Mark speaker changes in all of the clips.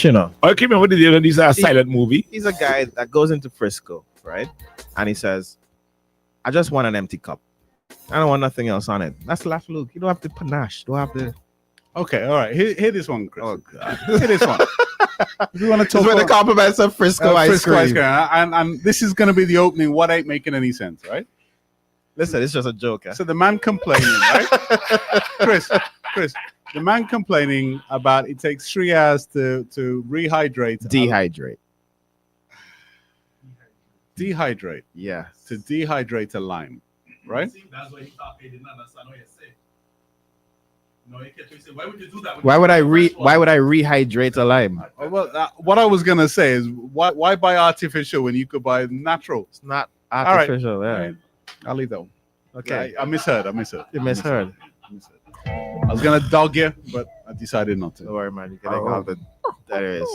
Speaker 1: you know.
Speaker 2: Okay, remember these are silent movie.
Speaker 1: He's a guy that goes into Frisco, right? And he says, I just want an empty cup. I don't want nothing else on it. That's Laugh Luke. You don't have to panache. Don't have to.
Speaker 3: Okay, all right. Hear this one, Chris.
Speaker 1: Oh, God.
Speaker 3: Hear this one. If you want to talk
Speaker 1: This is
Speaker 3: about
Speaker 1: the compliments of Frisco ice cream.
Speaker 3: And this is going to be the opening. What ain't making any sense, right?
Speaker 1: Listen, it's just a joke.
Speaker 3: So the man complaining, right? Chris, the man complaining about it takes 3 hours to rehydrate. Dehydrate.
Speaker 1: Yeah.
Speaker 3: To dehydrate a lime, right?
Speaker 4: That's why he thought they didn't understand what you say. No, he kept saying, why would you do that?
Speaker 1: Why would I rehydrate a lime?
Speaker 3: Well, what I was gonna say is why buy artificial when you could buy natural?
Speaker 1: It's not artificial.
Speaker 3: Right.
Speaker 1: Yeah.
Speaker 3: Right. I'll leave that one.
Speaker 1: Okay.
Speaker 3: I misheard.
Speaker 1: You misheard.
Speaker 3: I was gonna dog you, but I decided not to.
Speaker 1: Don't worry, man. You're getting all the. There is.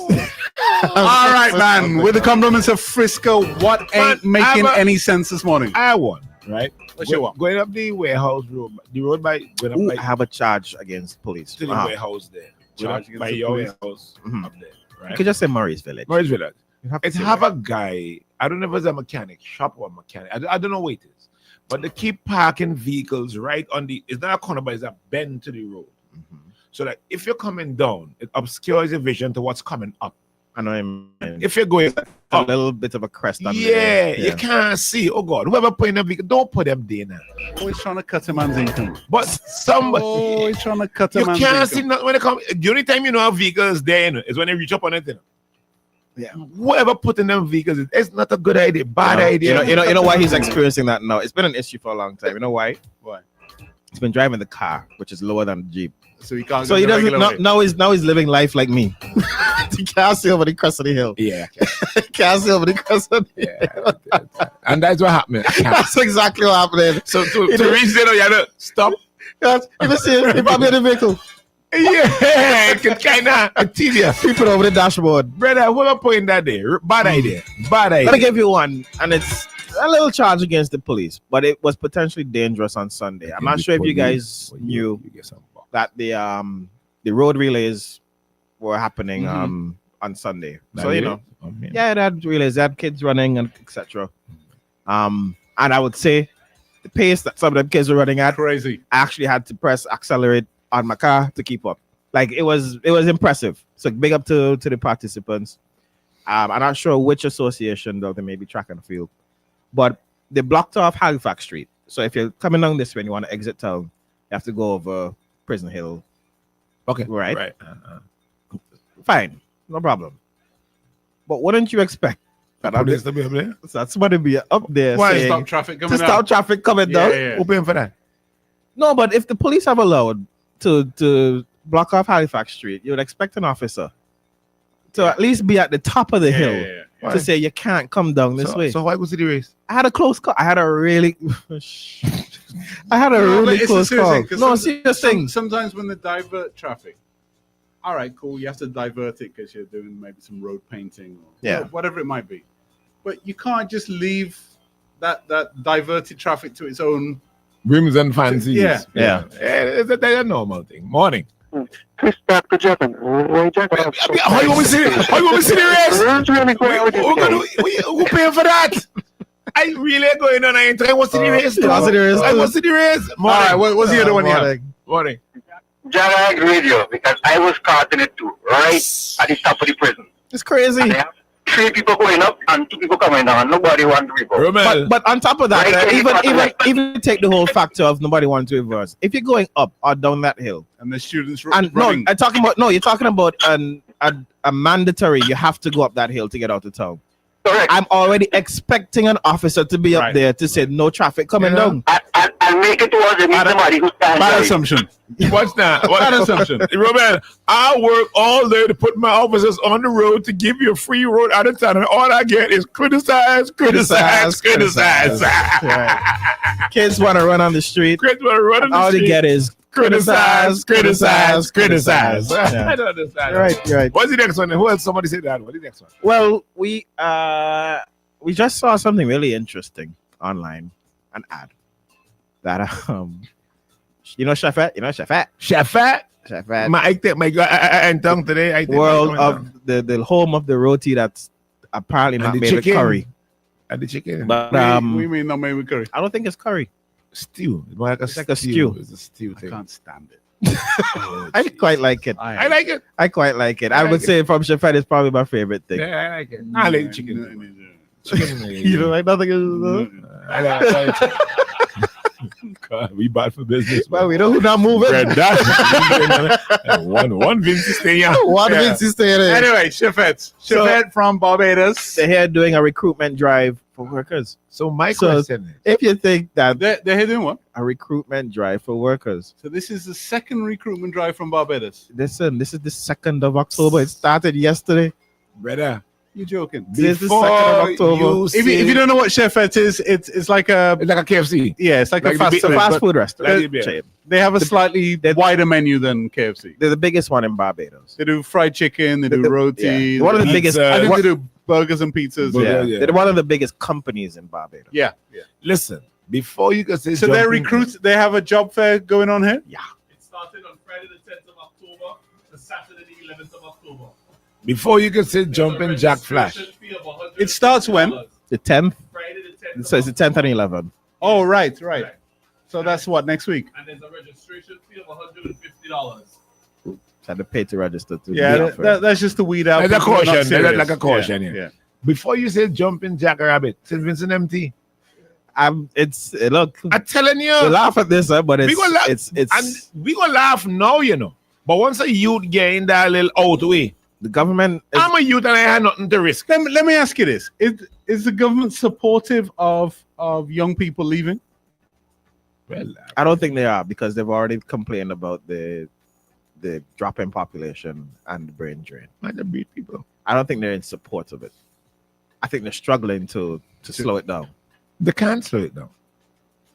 Speaker 3: All right, man. With the compliments of Frisco, what ain't making any sense this morning?
Speaker 2: I won, right?
Speaker 3: What's your one?
Speaker 2: Going up the warehouse road, the road by going up
Speaker 1: Ooh,
Speaker 2: by
Speaker 1: I have a charge against police.
Speaker 2: to the warehouse there.
Speaker 3: Charge
Speaker 2: Going up by
Speaker 3: against the
Speaker 2: your
Speaker 3: police.
Speaker 2: warehouse up there,
Speaker 1: You
Speaker 2: right?
Speaker 1: could just say Murray's Village.
Speaker 2: Morris Village.
Speaker 1: You have to
Speaker 2: It's
Speaker 1: say
Speaker 2: have
Speaker 1: that.
Speaker 2: a guy. I don't know if it's a mechanic shop or a mechanic. I don't know what it is, but they keep parking vehicles right on the. It's not a corner, but it's a bend to the road.
Speaker 1: Mhm.
Speaker 2: So that if you're coming down, it obscures your vision to what's coming up.
Speaker 1: I know him.
Speaker 2: If you're going
Speaker 1: A
Speaker 2: up,
Speaker 1: little bit of a crest on
Speaker 2: yeah,
Speaker 1: there.
Speaker 2: you can't see. Oh God, whoever put in a vehicle, don't put them there now.
Speaker 3: Always trying to cut a man's income.
Speaker 2: But somebody,
Speaker 3: Always trying to cut a
Speaker 2: you
Speaker 3: man's
Speaker 2: can't see
Speaker 3: income.
Speaker 2: nothing when they come. The only time you know a vehicle is there you know, is when they reach up on it. You know.
Speaker 3: Yeah.
Speaker 2: Whoever put in them vehicles, it's not a good idea. Bad idea.
Speaker 1: You know why he's experiencing that now? It's been an issue for a long time. You know why?
Speaker 3: Why?
Speaker 1: He's been driving the car, which is lower than the Jeep.
Speaker 3: So he can't.
Speaker 1: So
Speaker 3: go
Speaker 1: he
Speaker 3: the
Speaker 1: doesn't
Speaker 3: regular way.
Speaker 1: now he's living life like me. He can't see over the crest of the hill.
Speaker 2: Yeah,
Speaker 1: He can't see over the crest of the hill.
Speaker 2: yeah. And that's what happened.
Speaker 1: That's exactly what happened.
Speaker 2: So to reach there, you have to stop.
Speaker 1: Yes, you see him, he probably in the vehicle.
Speaker 2: Yeah, it can kind of tedious.
Speaker 1: He put over the dashboard.
Speaker 2: Brother, whoever put in that there, bad idea. Bad
Speaker 1: I'm
Speaker 2: idea.
Speaker 1: gonna give you one, and it's a little charge against the police, but it was potentially dangerous on Sunday. I'm not sure if you guys knew
Speaker 2: You get some buck.
Speaker 1: that the road relays were happening
Speaker 3: Mhm.
Speaker 1: on Sunday.
Speaker 2: That
Speaker 1: So you
Speaker 2: is?
Speaker 1: know,
Speaker 2: Okay.
Speaker 1: yeah, they had relays, they had kids running and etc. And I would say the pace that some of them kids were running at,
Speaker 3: Crazy.
Speaker 1: I actually had to press accelerate on my car to keep up. Like it was impressive. So big up to the participants. I'm not sure which association though they may be track and field, but they blocked off Halifax Street. So if you're coming down this way and you want to exit town, you have to go over Prison Hill.
Speaker 2: Okay.
Speaker 1: Right.
Speaker 2: Right.
Speaker 1: Fine, no problem. But wouldn't you expect that
Speaker 2: Police to be up there?
Speaker 1: that somebody be up there
Speaker 2: Why
Speaker 1: saying,
Speaker 3: Stop traffic
Speaker 1: to
Speaker 3: coming
Speaker 1: stop
Speaker 3: out.
Speaker 1: traffic coming
Speaker 3: Yeah,
Speaker 1: down?
Speaker 3: yeah.
Speaker 2: Who paying for that?
Speaker 1: No, but if the police have allowed to block off Halifax Street, you would expect an officer to at least be at the top of the hill
Speaker 3: Yeah.
Speaker 2: Why?
Speaker 1: to say you can't come down this way.
Speaker 2: So why go to the race?
Speaker 1: I had a close call. I had a really
Speaker 3: No, but
Speaker 1: really
Speaker 3: it's a
Speaker 1: close
Speaker 3: serious
Speaker 1: call.
Speaker 3: thing, 'cause
Speaker 1: No,
Speaker 3: some-
Speaker 1: serious thing.
Speaker 3: Sometimes when they divert traffic, all right, cool. You have to divert it because you're doing maybe some road painting or
Speaker 1: Yeah.
Speaker 3: whatever it might be. But you can't just leave that diverted traffic to its own.
Speaker 2: Rims and fancies.
Speaker 3: Yeah.
Speaker 2: It's a normal thing. Morning.
Speaker 5: Chris, that could happen. Why Jack?
Speaker 2: How you want me to see it? How you want me to see the race? Who paying for that? I really going on. I ain't trying to see the race.
Speaker 1: I see the race.
Speaker 2: I want to see the race.
Speaker 3: All right, what's the other one you have?
Speaker 2: Morning.
Speaker 5: Jack, I agree with you because I was caught in it too, right at the top of the prison.
Speaker 1: It's crazy.
Speaker 5: And they have 3 people going up and 2 people coming down. Nobody wants to reverse.
Speaker 2: Romel.
Speaker 1: But on top of that,
Speaker 5: Right.
Speaker 1: even take the whole factor of nobody wants to reverse. If you're going up or down that hill,
Speaker 3: And the students
Speaker 1: and
Speaker 3: running.
Speaker 1: you're talking about a mandatory. You have to go up that hill to get out of town.
Speaker 5: Correct.
Speaker 1: I'm already expecting an officer to be up
Speaker 3: Right.
Speaker 1: there to say no traffic coming down.
Speaker 5: And make it towards somebody who stands
Speaker 3: Bad
Speaker 5: right.
Speaker 3: assumption.
Speaker 2: What's that?
Speaker 3: Bad assumption.
Speaker 2: Romel, I work all day to put my officers on the road to give you a free road out of town, and all I get is criticize.
Speaker 1: Right. Kids want to run on the street.
Speaker 2: Kids want to run on the
Speaker 1: All they
Speaker 2: street.
Speaker 1: get is
Speaker 2: Criticize.
Speaker 1: Yeah.
Speaker 2: I don't understand.
Speaker 1: You're right.
Speaker 2: What's the next one? Who else? Somebody said that. What's the next one?
Speaker 1: Well, we just saw something really interesting online, an ad that you know Shafat,
Speaker 2: Shafat.
Speaker 1: Chef Ed.
Speaker 2: I take my and tongue today. I take
Speaker 1: World
Speaker 2: my
Speaker 1: of the home of the roti that's apparently
Speaker 2: And
Speaker 1: not
Speaker 2: the
Speaker 1: made with
Speaker 2: chicken.
Speaker 1: curry.
Speaker 2: and the chicken.
Speaker 1: But
Speaker 3: we mean not made with curry.
Speaker 1: I don't think it's curry.
Speaker 2: Stew. It's more like a
Speaker 1: It's
Speaker 2: stew.
Speaker 1: like a stew.
Speaker 2: It's a stew
Speaker 3: I
Speaker 2: thing.
Speaker 3: can't stand it.
Speaker 1: I quite like it.
Speaker 2: I like it.
Speaker 1: I quite like it.
Speaker 2: I
Speaker 1: I
Speaker 2: like
Speaker 1: would
Speaker 2: it.
Speaker 1: say from Chef Ed, it's probably my favorite thing.
Speaker 2: Yeah, I like it. I like chicken. Chicken.
Speaker 1: You don't like nothing else?
Speaker 2: I like chicken. God, we bad for business.
Speaker 1: Well, we know who's not moving.
Speaker 2: Red dot. one Vincy stay here.
Speaker 1: One
Speaker 3: Yeah.
Speaker 1: Vincy staying there.
Speaker 3: Anyway, Chef Ed from Barbados.
Speaker 1: They're here doing a recruitment drive for workers.
Speaker 2: So my
Speaker 1: So-
Speaker 2: question is,
Speaker 1: If you think that
Speaker 3: They're here doing what?
Speaker 1: a recruitment drive for workers,
Speaker 3: So this is the second recruitment drive from Barbados.
Speaker 1: listen, this is the 2nd of October. It started yesterday.
Speaker 2: brother,
Speaker 3: You're joking.
Speaker 1: This is the
Speaker 2: before
Speaker 1: 2nd of October.
Speaker 2: you
Speaker 3: If you don't know what Chef Ed is, it's like a
Speaker 2: it's like a KFC.
Speaker 3: it's like
Speaker 2: Like
Speaker 3: a
Speaker 2: the
Speaker 3: fast
Speaker 2: big-
Speaker 1: It's a
Speaker 3: food.
Speaker 1: fast
Speaker 3: but
Speaker 1: food restaurant.
Speaker 2: Like the-
Speaker 1: chain.
Speaker 3: They have a slightly wider menu than KFC.
Speaker 1: They're the biggest one in Barbados.
Speaker 3: They do fried chicken. They do
Speaker 1: The-
Speaker 3: roti.
Speaker 1: yeah. One of the
Speaker 3: they-
Speaker 1: biggest.
Speaker 3: I think
Speaker 1: one-
Speaker 3: they do burgers and pizzas.
Speaker 2: Burger,
Speaker 3: Yeah.
Speaker 2: yeah.
Speaker 1: They're one of the biggest companies in Barbados.
Speaker 3: Yeah.
Speaker 2: Listen, before you can say
Speaker 3: So they
Speaker 2: jumping-
Speaker 3: recruit. They have a job fair going on here.
Speaker 4: It started on Friday the 10th of October to Saturday the 11th of October.
Speaker 2: Before you can say jumping jack flash.
Speaker 3: It starts when?
Speaker 1: The 10th.
Speaker 4: Friday the 10th.
Speaker 1: So it's the 10th and 11th.
Speaker 3: Oh, right. So that's what next week.
Speaker 4: And there's a registration fee of $150.
Speaker 1: So I had to pay to register. To
Speaker 3: Yeah,
Speaker 1: be up for it.
Speaker 3: that's just to weed out.
Speaker 2: That's a
Speaker 3: people who are not
Speaker 2: caution. That's
Speaker 3: serious.
Speaker 2: like a caution, yeah. Before you say jumping jack rabbit, St. Vincent MT.
Speaker 1: It's look.
Speaker 2: I'm telling you.
Speaker 1: We laugh at this, but
Speaker 2: We gonna laugh-
Speaker 1: it's
Speaker 2: And we gonna laugh now, you know. But once a youth get in that little out way,
Speaker 1: the government. Is,
Speaker 2: I'm a youth and I had nothing to risk.
Speaker 3: Let me ask you this: Is the government supportive of young people leaving?
Speaker 2: Well,
Speaker 1: I don't think they are because they've already complained about the drop in population and the brain drain.
Speaker 2: I just beat people.
Speaker 1: I don't think they're in support of it. I think they're struggling to slow it down.
Speaker 2: They can't slow it down.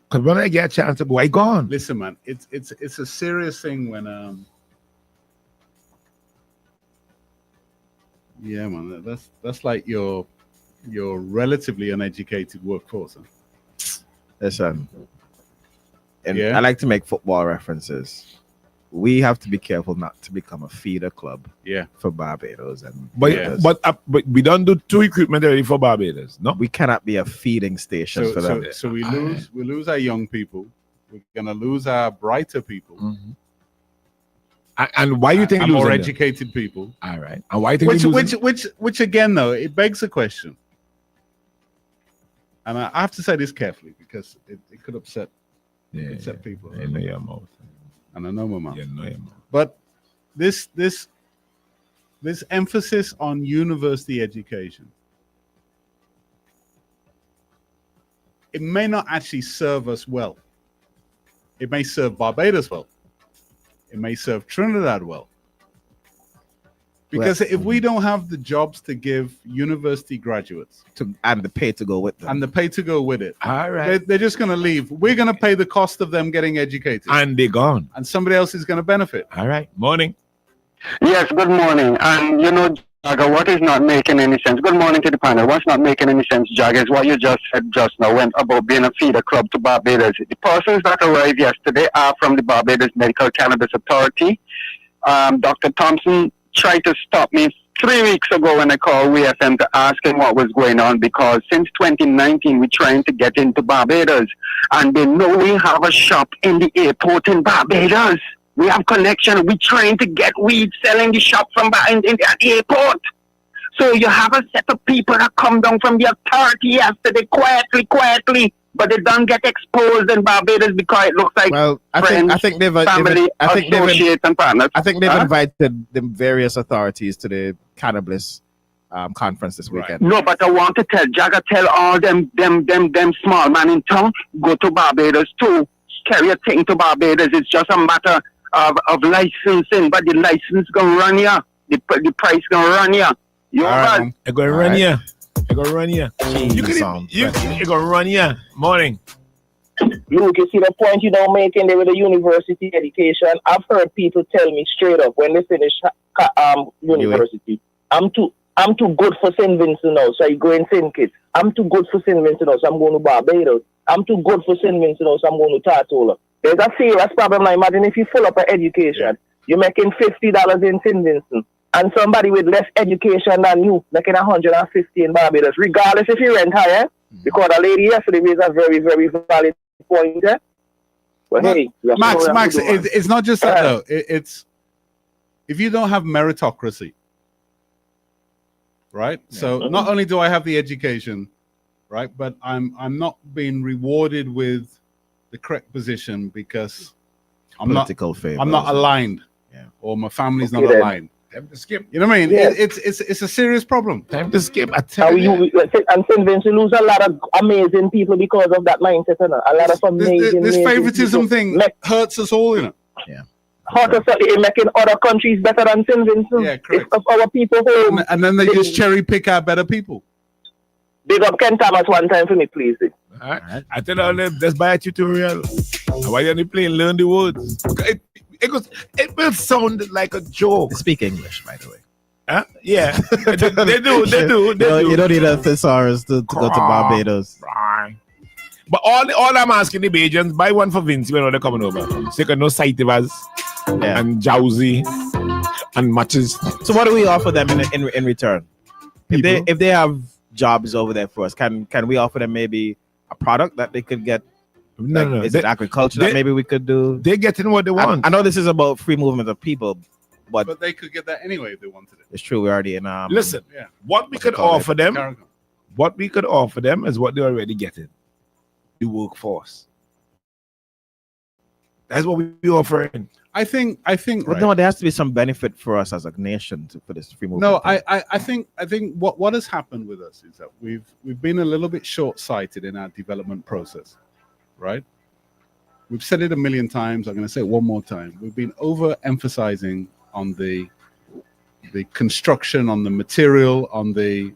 Speaker 2: Because when I get a chance to go, I gone.
Speaker 3: Listen, man, it's a serious thing when yeah, man, that's like your relatively uneducated workforce. Huh?
Speaker 1: Listen, and
Speaker 3: Yeah.
Speaker 1: I like to make football references. We have to be careful not to become a feeder club
Speaker 3: Yeah.
Speaker 1: for Barbados, and
Speaker 2: But,
Speaker 3: Yes.
Speaker 2: but we don't do two recruitment already for Barbados. No?
Speaker 1: we cannot be a feeding station for them.
Speaker 3: So we lose our young people. We're gonna lose our brighter people.
Speaker 2: Mm-hmm. And why you think
Speaker 3: and more
Speaker 2: losing them?
Speaker 3: educated people?
Speaker 2: All right. And why you think we losing?
Speaker 3: Which again though, it begs the question. And I have to say this carefully because it could upset people.
Speaker 2: I know your mouth.
Speaker 3: And I know my mom.
Speaker 2: You know your mouth.
Speaker 3: But this emphasis on university education, it may not actually serve us well. It may serve Barbados well. It may serve Trinidad well. Because if we don't have the jobs to give university graduates
Speaker 1: and the pay to go with them.
Speaker 3: and the pay to go with it,
Speaker 2: All right.
Speaker 3: they're just going to leave. We're going to pay the cost of them getting educated,
Speaker 2: And they gone.
Speaker 3: and somebody else is going to benefit.
Speaker 2: All right. Morning.
Speaker 5: Yes, good morning. And you know, Jagger, what is not making any sense? Good morning to the panel. What's not making any sense, Jagger, is what you just said just now went about being a feeder club to Barbados. The persons that arrived yesterday are from the Barbados Medical Cannabis Authority. Dr. Thompson tried to stop me 3 weeks ago when I called WFM to ask him what was going on, because since 2019 we're trying to get into Barbados, and they know we have a shop in the airport in Barbados. We have connection. We're trying to get weed selling the shop from in the airport. So you have a set of people that come down from the authority yesterday quietly, but they don't get exposed in Barbados because it looks like
Speaker 1: Well, I
Speaker 5: friends,
Speaker 1: think they've
Speaker 5: family, associates, and partners.
Speaker 1: I think they've
Speaker 5: Huh?
Speaker 1: invited the various authorities to the cannabis conference this weekend.
Speaker 5: No, but I want to tell all them small man in town, go to Barbados too. Carry a thing to Barbados. It's just a matter of licensing, but the license gonna run ya. The price gonna run ya. You
Speaker 3: All right,
Speaker 5: know
Speaker 3: man.
Speaker 2: I gonna run here. I gonna run here. You gonna run here. Morning.
Speaker 6: Look, you see the point you don't make in there with the university education. I've heard people tell me straight up when they finish university, I'm too good for St. Vincent now, so I go in St. Kitts. I'm too good for St. Vincent now, so I'm going to Barbados. I'm too good for St. Vincent now, so I'm going to Tartola. There's a serious problem now. Imagine if you full up an education you're making $50 in St. Vincent, and somebody with less education than you making $150 in Barbados, regardless if you rent higher, because a lady yesterday raised a very, very valid point there. But hey,
Speaker 3: Max, it's not just that though. It's if you don't have meritocracy, right? Yeah. So not only do I have the education, right, but I'm not being rewarded with the correct position because I'm not aligned, or my family's not aligned.
Speaker 2: Time to skip.
Speaker 3: You know what I mean? Yeah. It's a serious problem.
Speaker 2: Time to skip. I tell you.
Speaker 6: And St. Vincent lose a lot of amazing people because of that mindset. A lot of amazing.
Speaker 3: This favoritism thing hurts us all, you know.
Speaker 6: Yeah. Hurt us in making other countries better than St. Vincent.
Speaker 3: Yeah, correct.
Speaker 6: Of our people home.
Speaker 3: And then they just cherry pick out better people.
Speaker 6: Big up Ken Thomas one time for me, please.
Speaker 2: All right. I tell you, just buy a tutorial. Why are you playing Learn the Words? It will sound like a joke.
Speaker 1: They speak English, by the way.
Speaker 2: Huh? Yeah, they do.
Speaker 1: You don't need a thesaurus to go to Barbados.
Speaker 2: But all I'm asking the Bajans, buy one for Vincy when they're coming over. So you can know Saitivas and Jowsy and matches.
Speaker 1: So what do we offer them in return? If they have jobs over there for us, can we offer them maybe a product that they could get? No. Is it agriculture that maybe we could do?
Speaker 2: They're getting what they want.
Speaker 1: I know this is about free movement of people,
Speaker 3: but they could get that anyway if they wanted it.
Speaker 1: It's true. We're already in.
Speaker 2: Listen, what we could offer them, is what they're already getting. The workforce. That's what we're offering.
Speaker 3: I think.
Speaker 1: But no, there has to be some benefit for us as a nation for this free movement.
Speaker 3: No, I think what has happened with us is that we've been a little bit short-sighted in our development process. Right? We've said it a million times. I'm going to say it one more time. We've been overemphasizing on the construction, on the material, on the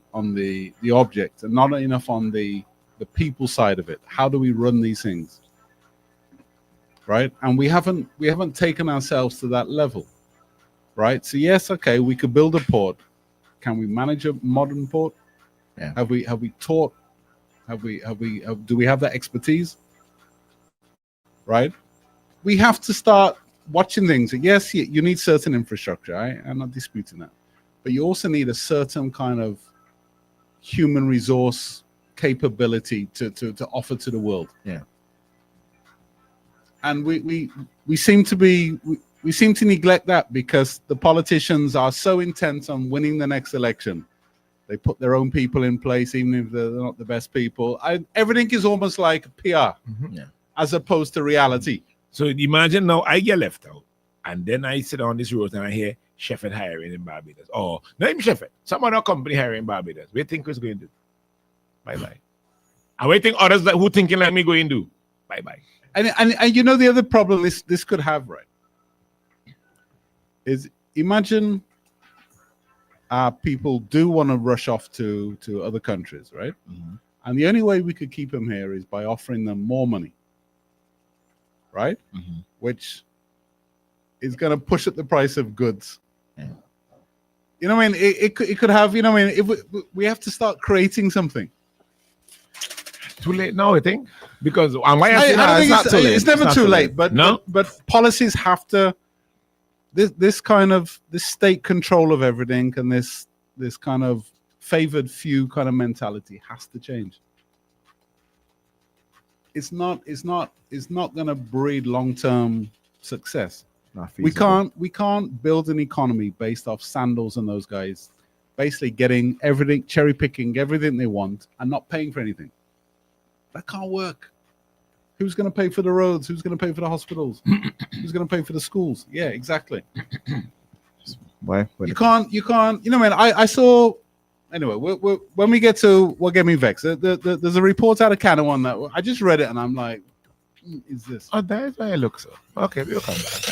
Speaker 3: object, and not enough on the people side of it. How do we run these things? Right? And we haven't taken ourselves to that level. Right? So yes, okay, we could build a port. Can we manage a modern port?
Speaker 1: Yeah.
Speaker 3: Have we taught? Do we have that expertise? Right? We have to start watching things. Yes, you need certain infrastructure. I'm not disputing that. But you also need a certain kind of human resource capability to offer to the world.
Speaker 1: Yeah.
Speaker 3: And we seem to neglect that because the politicians are so intent on winning the next election. They put their own people in place, even if they're not the best people. Everything is almost like PR.
Speaker 1: Yeah.
Speaker 3: As opposed to reality.
Speaker 2: So imagine now I get left out, and then I sit on this road and I hear Shefford hiring in Barbados. Or not even Shefford, some other company hiring in Barbados. What do you think it's going to do? Bye-bye. And what do you think others who thinking like me going to do? Bye-bye.
Speaker 3: And you know the other problem this could have, right? Is imagine people do want to rush off to other countries, right?
Speaker 1: Mm-hmm.
Speaker 3: And the only way we could keep them here is by offering them more money. Right?
Speaker 1: Mm-hmm.
Speaker 3: Which is going to push up the price of goods.
Speaker 1: Yeah.
Speaker 3: You know what I mean? It could have, you know what I mean? If we have to start creating something.
Speaker 2: Too late now, I think. Because
Speaker 3: it's never too late. But policies have to, this state control of everything and this kind of favored few kind of mentality has to change. It's not going to breed long-term success. We can't build an economy based off Sandals and those guys basically getting everything, cherry picking everything they want and not paying for anything. That can't work. Who's going to pay for the roads? Who's going to pay for the hospitals? Who's going to pay for the schools? Yeah, exactly.
Speaker 1: Why?
Speaker 3: You can't. You know, man. I saw. Anyway, when we get to what get me vexed, there's a report out of Canada that I just read it and I'm like, is this?
Speaker 2: Oh, that's why I look so. Okay, we'll come back.